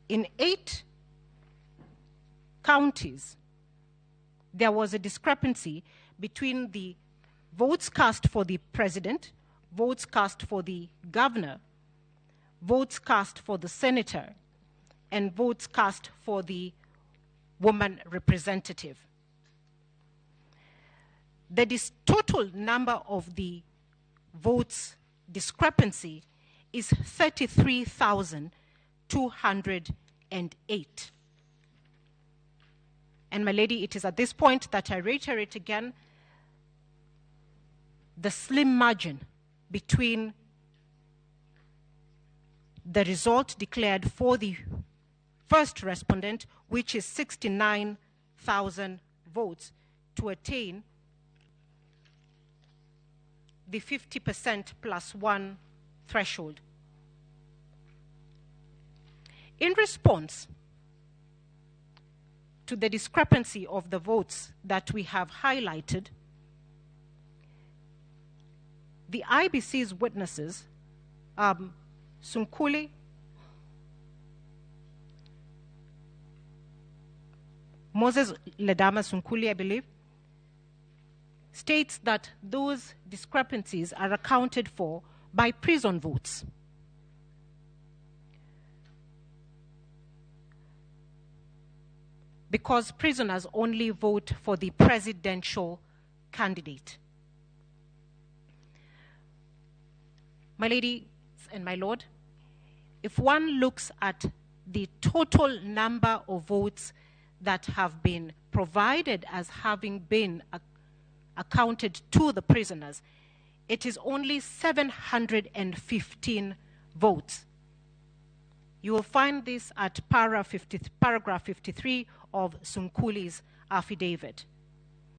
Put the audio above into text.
in 8 counties, there was a discrepancy between the votes cast for the president, votes cast for the governor, votes cast for the senator, and votes cast for the woman representative. The total number of the votes discrepancy is 33,208. And my lady, it is at this point that I reiterate again the slim margin between the result declared for the first respondent, which is 69,000 votes, to attain the 50% plus 1 threshold. In response to the discrepancy of the votes that we have highlighted, the IBC's witnesses, Sunkuli, Moses Ledama Sunkuli, I believe, states that those discrepancies are accounted for by prison votes. Because prisoners only vote for the presidential candidate. My ladies and my lord, if one looks at the total number of votes that have been provided as having been accounted to the prisoners, it is only 715 votes. You will find this at paragraph 53 of Sunkuli's affidavit.